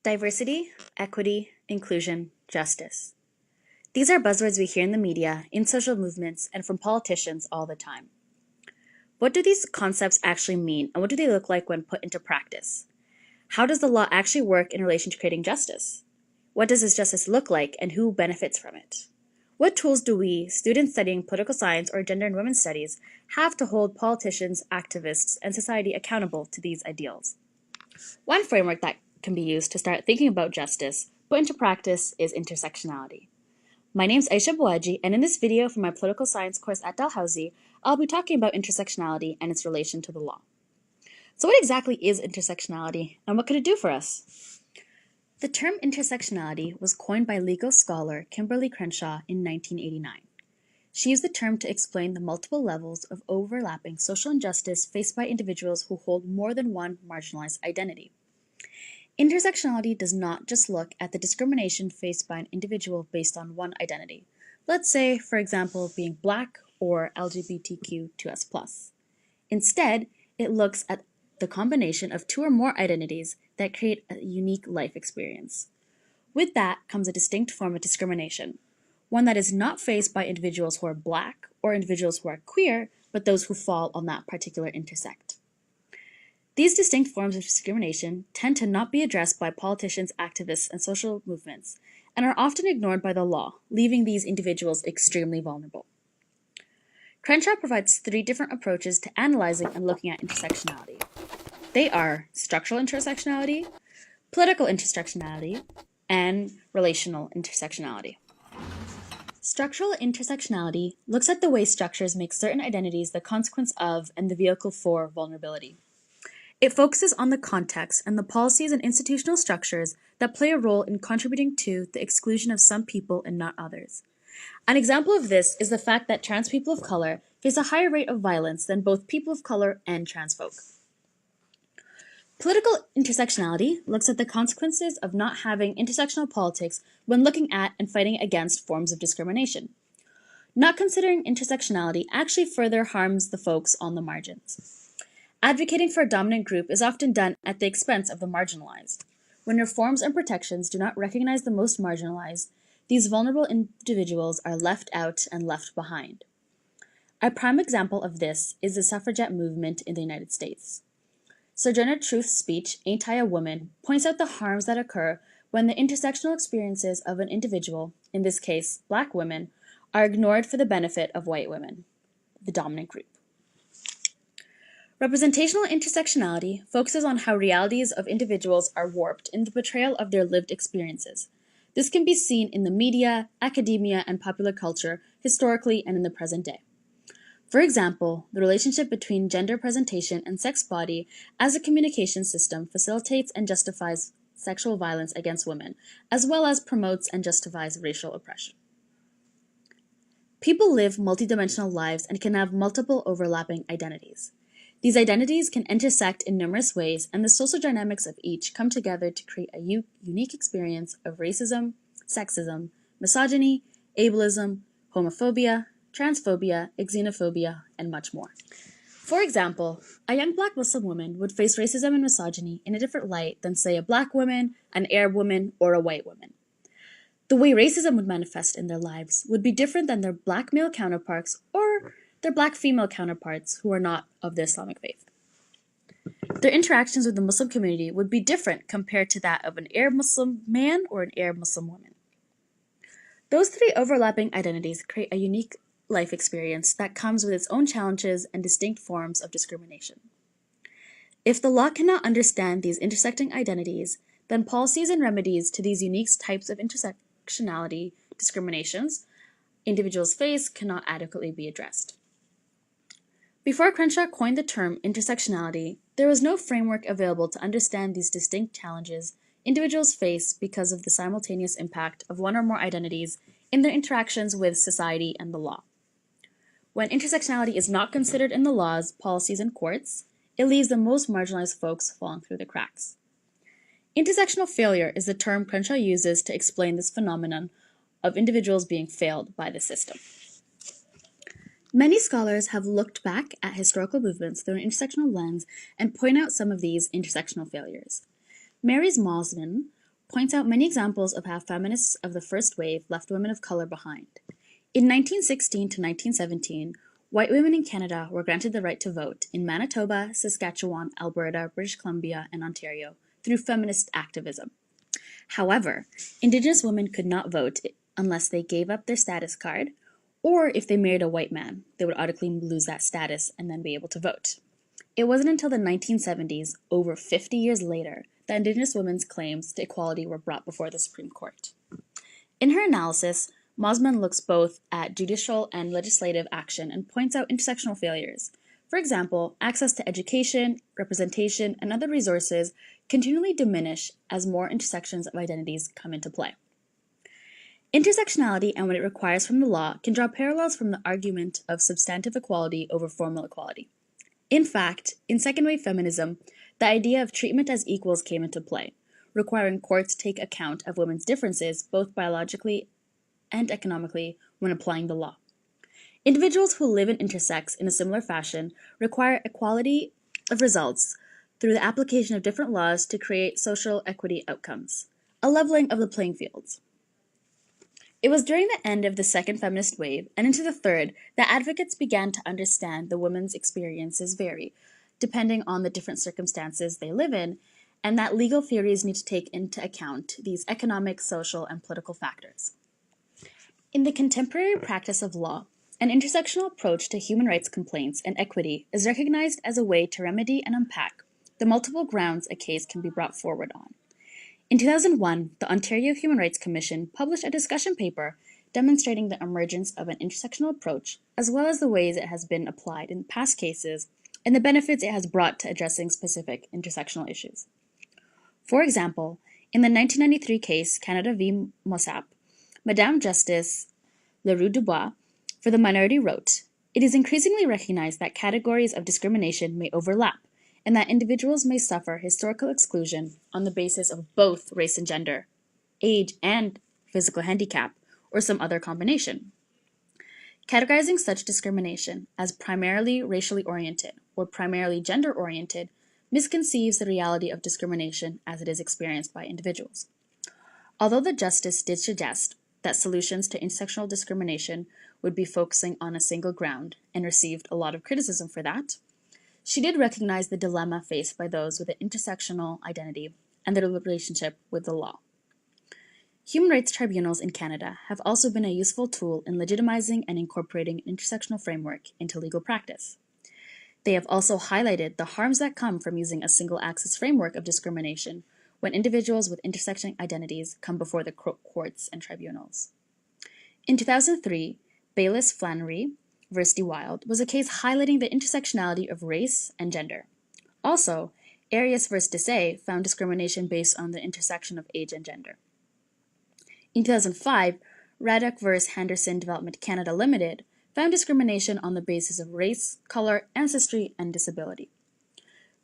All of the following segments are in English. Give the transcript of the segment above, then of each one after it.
Diversity, equity, inclusion, justice. These are buzzwords we hear in the media, in social movements, and from politicians all the time. What do these concepts actually mean, and what do they look like when put into practice? How does the law actually work in relation to creating justice? What does this justice look like, and who benefits from it? What tools do we, students studying political science or gender and women's studies, have to hold politicians, activists, and society accountable to these ideals? One framework that can be used to start thinking about justice, put into practice, is intersectionality. My name is Aisha Bouaji, and in this video from my political science course at Dalhousie, I'll be talking about intersectionality and its relation to the law. So what exactly is intersectionality, and what could it do for us? The term intersectionality was coined by legal scholar Kimberly Crenshaw in 1989. She used the term to explain the multiple levels of overlapping social injustice faced by individuals who hold more than one marginalized identity. Intersectionality does not just look at the discrimination faced by an individual based on one identity. Let's say, for example, being Black or LGBTQ2S+. Instead, it looks at the combination of two or more identities that create a unique life experience. With that comes a distinct form of discrimination, one that is not faced by individuals who are Black or individuals who are queer, but those who fall on that particular intersect. These distinct forms of discrimination tend to not be addressed by politicians, activists, and social movements, and are often ignored by the law, leaving these individuals extremely vulnerable. Crenshaw provides 3 different approaches to analyzing and looking at intersectionality. They are structural intersectionality, political intersectionality, and relational intersectionality. Structural intersectionality looks at the way structures make certain identities the consequence of and the vehicle for vulnerability. It focuses on the context and the policies and institutional structures that play a role in contributing to the exclusion of some people and not others. An example of this is the fact that trans people of color face a higher rate of violence than both people of color and trans folk. Political intersectionality looks at the consequences of not having intersectional politics when looking at and fighting against forms of discrimination. Not considering intersectionality actually further harms the folks on the margins. Advocating for a dominant group is often done at the expense of the marginalized. When reforms and protections do not recognize the most marginalized, these vulnerable individuals are left out and left behind. A prime example of this is the suffragette movement in the United States. Sojourner Truth's speech, Ain't I a Woman, points out the harms that occur when the intersectional experiences of an individual, in this case, Black women, are ignored for the benefit of white women, the dominant group. Representational intersectionality focuses on how realities of individuals are warped in the portrayal of their lived experiences. This can be seen in the media, academia, and popular culture, historically and in the present day. For example, the relationship between gender presentation and sex body as a communication system facilitates and justifies sexual violence against women, as well as promotes and justifies racial oppression. People live multidimensional lives and can have multiple overlapping identities. These identities can intersect in numerous ways, and the social dynamics of each come together to create a unique experience of racism, sexism, misogyny, ableism, homophobia, transphobia, xenophobia, and much more. For example, a young Black Muslim woman would face racism and misogyny in a different light than, say, a Black woman, an Arab woman, or a white woman. The way racism would manifest in their lives would be different than their Black male counterparts or their Black female counterparts who are not of the Islamic faith. Their interactions with the Muslim community would be different compared to that of an Arab Muslim man or an Arab Muslim woman. Those 3 overlapping identities create a unique life experience that comes with its own challenges and distinct forms of discrimination. If the law cannot understand these intersecting identities, then policies and remedies to these unique types of intersectionality discriminations individuals face cannot adequately be addressed. Before Crenshaw coined the term intersectionality, there was no framework available to understand these distinct challenges individuals face because of the simultaneous impact of one or more identities in their interactions with society and the law. When intersectionality is not considered in the laws, policies, and courts, it leaves the most marginalized folks falling through the cracks. Intersectional failure is the term Crenshaw uses to explain this phenomenon of individuals being failed by the system. Many scholars have looked back at historical movements through an intersectional lens and point out some of these intersectional failures. Mary's Mosman points out many examples of how feminists of the first wave left women of color behind. In 1916 to 1917, white women in Canada were granted the right to vote in Manitoba, Saskatchewan, Alberta, British Columbia, and Ontario through feminist activism. However, Indigenous women could not vote unless they gave up their status card, or if they married a white man, they would automatically lose that status and then be able to vote. It wasn't until the 1970s, over 50 years later, that Indigenous women's claims to equality were brought before the Supreme Court. In her analysis, Mosman looks both at judicial and legislative action and points out intersectional failures. For example, access to education, representation, and other resources continually diminish as more intersections of identities come into play. Intersectionality and what it requires from the law can draw parallels from the argument of substantive equality over formal equality. In fact, in second-wave feminism, the idea of treatment as equals came into play, requiring courts to take account of women's differences both biologically and economically when applying the law. Individuals who live and intersex in a similar fashion require equality of results through the application of different laws to create social equity outcomes, a leveling of the playing fields. It was during the end of the second feminist wave and into the third that advocates began to understand the women's experiences vary, depending on the different circumstances they live in, and that legal theories need to take into account these economic, social, and political factors. In the contemporary practice of law, an intersectional approach to human rights complaints and equity is recognized as a way to remedy and unpack the multiple grounds a case can be brought forward on. In 2001, the Ontario Human Rights Commission published a discussion paper demonstrating the emergence of an intersectional approach, as well as the ways it has been applied in past cases and the benefits it has brought to addressing specific intersectional issues. For example, in the 1993 case Canada v. Mossap, Madame Justice Leroux Dubois for the minority wrote, "It is increasingly recognized that categories of discrimination may overlap, and that individuals may suffer historical exclusion on the basis of both race and gender, age and physical handicap, or some other combination. Categorizing such discrimination as primarily racially oriented or primarily gender oriented misconceives the reality of discrimination as it is experienced by individuals." Although the justice did suggest that solutions to intersectional discrimination would be focusing on a single ground and received a lot of criticism for that, she did recognize the dilemma faced by those with an intersectional identity and their relationship with the law. Human rights tribunals in Canada have also been a useful tool in legitimizing and incorporating an intersectional framework into legal practice. They have also highlighted the harms that come from using a single axis framework of discrimination when individuals with intersecting identities come before the courts and tribunals. In 2003, Baylis Flannery v. Wild was a case highlighting the intersectionality of race and gender. Also, Arias v. Desai found discrimination based on the intersection of age and gender. In 2005, Raddock v. Henderson Development Canada Limited found discrimination on the basis of race, color, ancestry, and disability.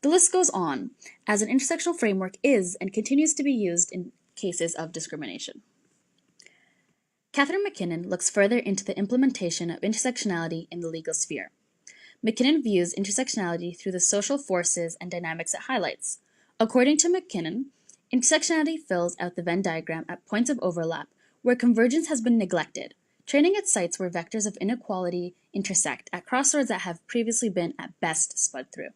The list goes on, as an intersectional framework is and continues to be used in cases of discrimination. Catherine McKinnon looks further into the implementation of intersectionality in the legal sphere. McKinnon views intersectionality through the social forces and dynamics it highlights. According to McKinnon, intersectionality fills out the Venn diagram at points of overlap where convergence has been neglected, training at sites where vectors of inequality intersect at crossroads that have previously been at best spud through.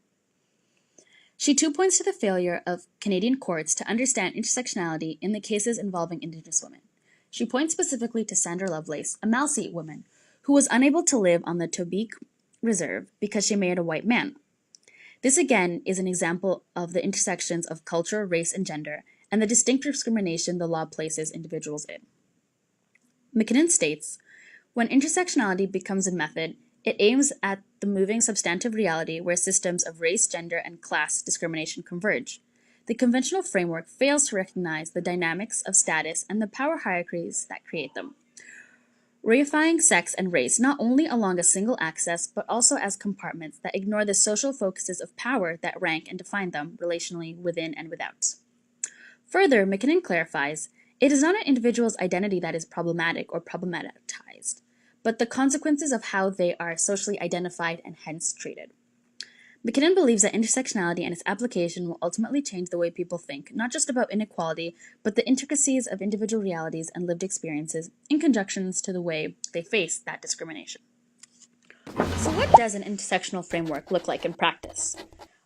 She too points to the failure of Canadian courts to understand intersectionality in the cases involving Indigenous women. She points specifically to Sandra Lovelace, a Malsi woman, who was unable to live on the Tobique Reserve because she married a white man. This again is an example of the intersections of culture, race, and gender, and the distinct discrimination the law places individuals in. McKinnon states, "When intersectionality becomes a method, it aims at the moving substantive reality where systems of race, gender, and class discrimination converge. The conventional framework fails to recognize the dynamics of status and the power hierarchies that create them, reifying sex and race not only along a single axis, but also as compartments that ignore the social focuses of power that rank and define them relationally within and without." Further, McKinnon clarifies, "It is not an individual's identity that is problematic or problematized, but the consequences of how they are socially identified and hence treated." McKinnon believes that intersectionality and its application will ultimately change the way people think, not just about inequality, but the intricacies of individual realities and lived experiences in conjunctions to the way they face that discrimination. So what does an intersectional framework look like in practice?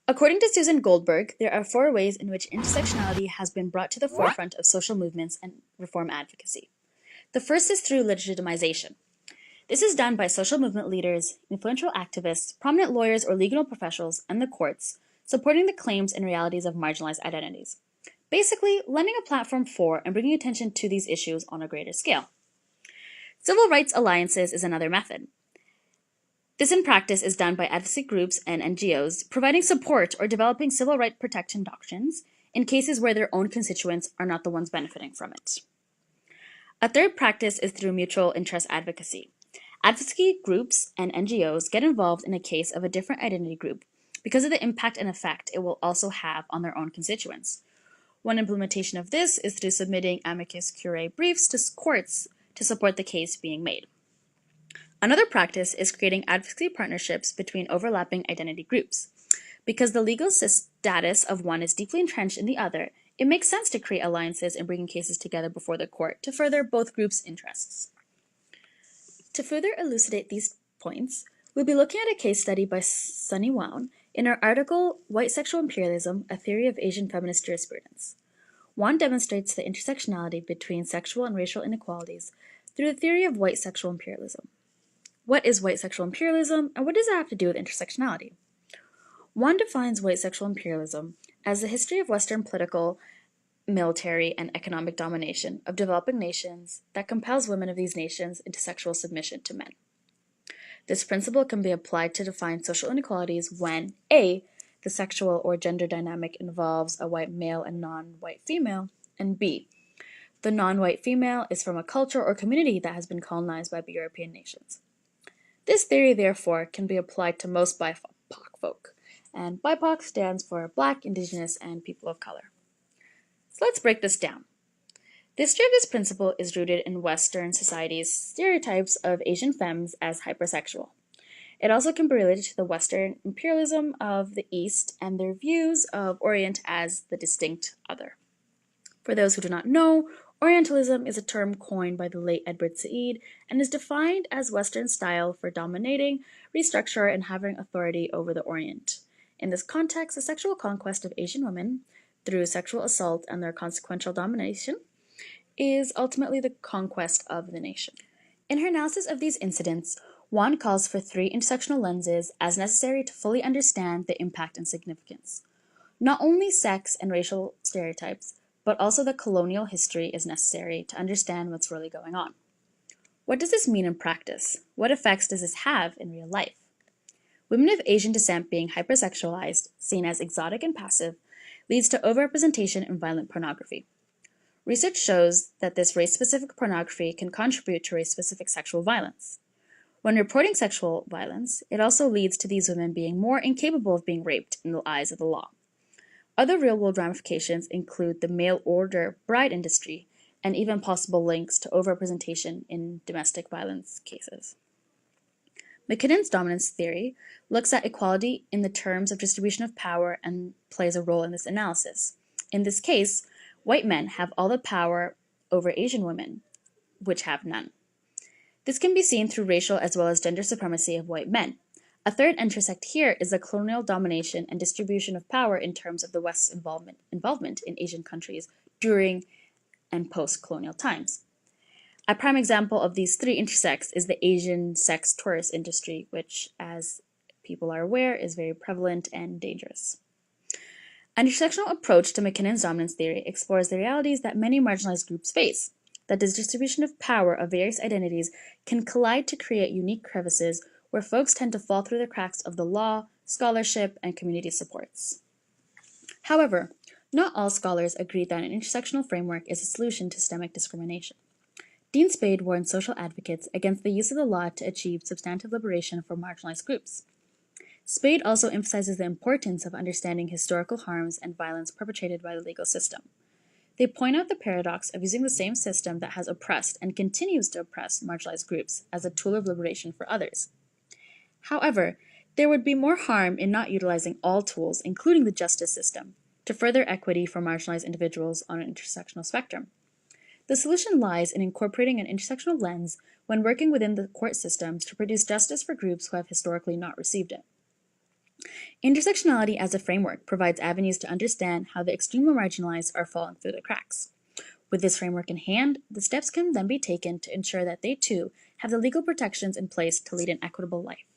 According to Susan Goldberg, there are 4 ways in which intersectionality has been brought to the forefront of social movements and reform advocacy. The first is through legitimization. This is done by social movement leaders, influential activists, prominent lawyers or legal professionals, and the courts, supporting the claims and realities of marginalized identities. Basically, lending a platform for and bringing attention to these issues on a greater scale. Civil rights alliances is another method. This in practice is done by advocacy groups and NGOs, providing support or developing civil rights protection doctrines in cases where their own constituents are not the ones benefiting from it. A third practice is through mutual interest advocacy. Advocacy groups and NGOs get involved in a case of a different identity group because of the impact and effect it will also have on their own constituents. One implementation of this is through submitting amicus curiae briefs to courts to support the case being made. Another practice is creating advocacy partnerships between overlapping identity groups. Because the legal status of one is deeply entrenched in the other, it makes sense to create alliances and bringing cases together before the court to further both groups' interests. To further elucidate these points, we'll be looking at a case study by Sunny Wan in our article, White Sexual Imperialism, A Theory of Asian Feminist Jurisprudence. Wan demonstrates the intersectionality between sexual and racial inequalities through the theory of white sexual imperialism. What is white sexual imperialism, and what does it have to do with intersectionality? Wan defines white sexual imperialism as the history of Western political, military, and economic domination of developing nations that compels women of these nations into sexual submission to men. This principle can be applied to define social inequalities when A, the sexual or gender dynamic involves a white male and non-white female, and B, the non-white female is from a culture or community that has been colonized by European nations. This theory, therefore, can be applied to most BIPOC folk, and BIPOC stands for Black, Indigenous, and People of Color. So let's break this down. The history of this principle is rooted in Western society's stereotypes of Asian femmes as hypersexual. It also can be related to the Western imperialism of the East and their views of Orient as the distinct other. For those who do not know, Orientalism is a term coined by the late Edward Said and is defined as Western style for dominating, restructure, and having authority over the Orient. In this context, the sexual conquest of Asian women through sexual assault and their consequential domination is ultimately the conquest of the nation. In her analysis of these incidents, Wan calls for 3 intersectional lenses as necessary to fully understand the impact and significance. Not only sex and racial stereotypes, but also the colonial history is necessary to understand what's really going on. What does this mean in practice? What effects does this have in real life? Women of Asian descent being hypersexualized, seen as exotic and passive, leads to overrepresentation in violent pornography. Research shows that this race-specific pornography can contribute to race-specific sexual violence. When reporting sexual violence, it also leads to these women being more incapable of being raped in the eyes of the law. Other real-world ramifications include the mail-order bride industry and even possible links to overrepresentation in domestic violence cases. McKinnon's dominance theory looks at equality in the terms of distribution of power and plays a role in this analysis. In this case, white men have all the power over Asian women, which have none. This can be seen through racial as well as gender supremacy of white men. A third intersect here is the colonial domination and distribution of power in terms of the West's involvement in Asian countries during and post-colonial times. A prime example of these 3 intersects is the Asian sex tourist industry, which, as people are aware, is very prevalent and dangerous. An intersectional approach to McKinnon's dominance theory explores the realities that many marginalized groups face, that the distribution of power of various identities can collide to create unique crevices where folks tend to fall through the cracks of the law, scholarship, and community supports. However, not all scholars agree that an intersectional framework is a solution to systemic discrimination. Dean Spade warned social advocates against the use of the law to achieve substantive liberation for marginalized groups. Spade also emphasizes the importance of understanding historical harms and violence perpetrated by the legal system. They point out the paradox of using the same system that has oppressed and continues to oppress marginalized groups as a tool of liberation for others. However, There would be more harm in not utilizing all tools, including the justice system, to further equity for marginalized individuals on an intersectional spectrum. The solution lies in incorporating an intersectional lens when working within the court systems to produce justice for groups who have historically not received it. Intersectionality as a framework provides avenues to understand how the extremely marginalized are falling through the cracks. With this framework in hand, the steps can then be taken to ensure that they too have the legal protections in place to lead an equitable life.